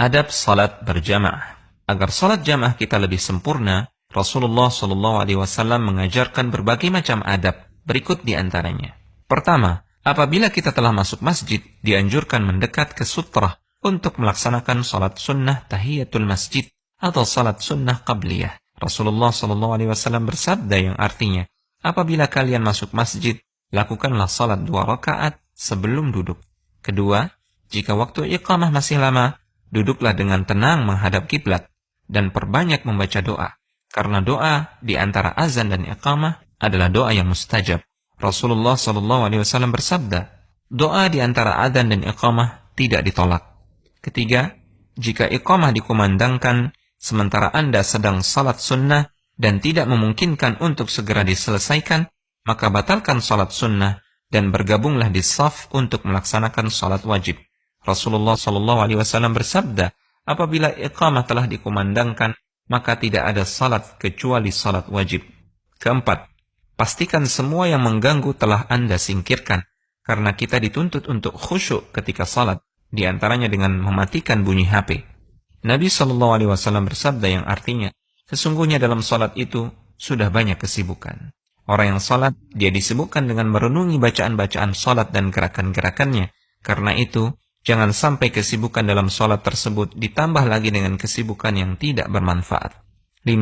Adab salat berjamaah. Agar salat jamaah kita lebih sempurna, Rasulullah SAW mengajarkan berbagai macam adab. Berikut di antaranya. Pertama, apabila kita telah masuk masjid, dianjurkan mendekat ke sutrah untuk melaksanakan salat sunnah tahiyatul masjid atau salat sunnah qabliyah. Rasulullah SAW bersabda yang artinya, apabila kalian masuk masjid, lakukanlah salat 2 rakaat sebelum duduk. Kedua, jika waktu iqamah masih lama, duduklah dengan tenang menghadap kiblat dan perbanyak membaca doa. Karena doa di antara azan dan iqamah adalah doa yang mustajab. Rasulullah SAW bersabda, doa di antara azan dan iqamah tidak ditolak. Ketiga, jika iqamah dikumandangkan sementara Anda sedang salat sunnah dan tidak memungkinkan untuk segera diselesaikan, maka batalkan salat sunnah dan bergabunglah di shaf untuk melaksanakan salat wajib. Rasulullah SAW bersabda, apabila iqamah telah dikumandangkan, maka tidak ada salat kecuali salat wajib. Keempat, pastikan semua yang mengganggu telah Anda singkirkan, karena kita dituntut untuk khusyuk ketika salat, di antaranya dengan mematikan bunyi HP. Nabi SAW bersabda yang artinya, sesungguhnya dalam salat itu sudah banyak kesibukan. Orang yang salat, dia disibukkan dengan merenungi bacaan-bacaan salat dan gerakan-gerakannya. Karena itu, jangan sampai kesibukan dalam salat tersebut ditambah lagi dengan kesibukan yang tidak bermanfaat. 5.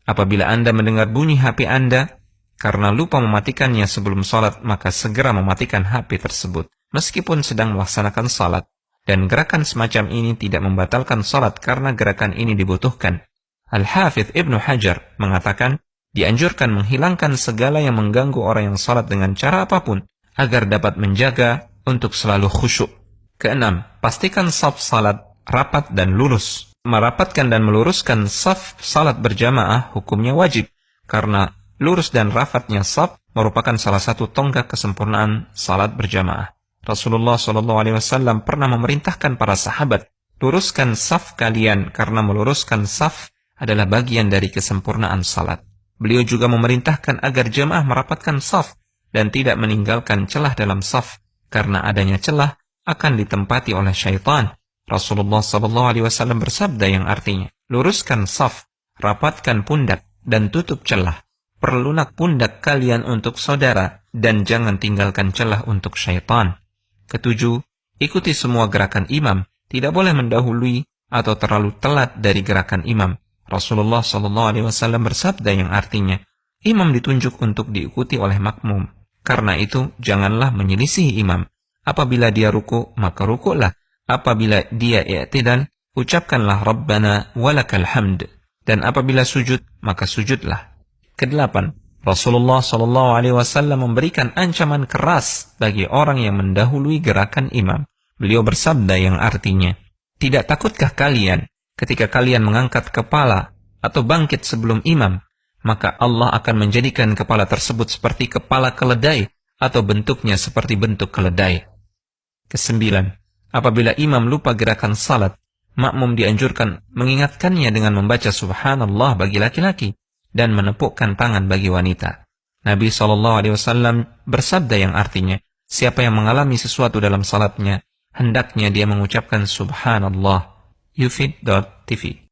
Apabila Anda mendengar bunyi HP Anda, karena lupa mematikannya sebelum salat, maka segera mematikan HP tersebut, meskipun sedang melaksanakan salat. Dan gerakan semacam ini tidak membatalkan salat karena gerakan ini dibutuhkan. Al-Hafidh Ibnu Hajar mengatakan, dianjurkan menghilangkan segala yang mengganggu orang yang salat dengan cara apapun, agar dapat menjaga untuk selalu khusyuk. Keenam, pastikan shaf salat rapat dan lurus. Merapatkan dan meluruskan shaf salat berjamaah hukumnya wajib, karena lurus dan rapatnya shaf merupakan salah satu tonggak kesempurnaan salat berjamaah. Rasulullah SAW pernah memerintahkan para sahabat, luruskan shaf kalian karena meluruskan shaf adalah bagian dari kesempurnaan salat. Beliau juga memerintahkan agar jamaah merapatkan shaf dan tidak meninggalkan celah dalam shaf, karena adanya celah akan ditempati oleh syaitan. Rasulullah SAW bersabda yang artinya, luruskan shaf, rapatkan pundak, dan tutup celah. Perlunak pundak kalian untuk saudara, dan jangan tinggalkan celah untuk syaitan. Ketujuh, ikuti semua gerakan imam, tidak boleh mendahului atau terlalu telat dari gerakan imam. Rasulullah SAW bersabda yang artinya, imam ditunjuk untuk diikuti oleh makmum. Karena itu, janganlah menyelisihi imam. Apabila dia ruku, maka rukuklah. Apabila dia i'tidal, ucapkanlah Rabbana walakal hamd. Dan apabila sujud, maka sujudlah. Kedelapan, Rasulullah SAW memberikan ancaman keras bagi orang yang mendahului gerakan imam. Beliau bersabda yang artinya, tidak takutkah kalian ketika kalian mengangkat kepala atau bangkit sebelum imam, maka Allah akan menjadikan kepala tersebut seperti kepala keledai atau bentuknya seperti bentuk keledai. Kesembilan, apabila imam lupa gerakan salat, makmum dianjurkan mengingatkannya dengan membaca subhanallah bagi laki-laki dan menepukkan tangan bagi wanita. Nabi SAW bersabda yang artinya, siapa yang mengalami sesuatu dalam salatnya, hendaknya dia mengucapkan subhanallah. Yufid.tv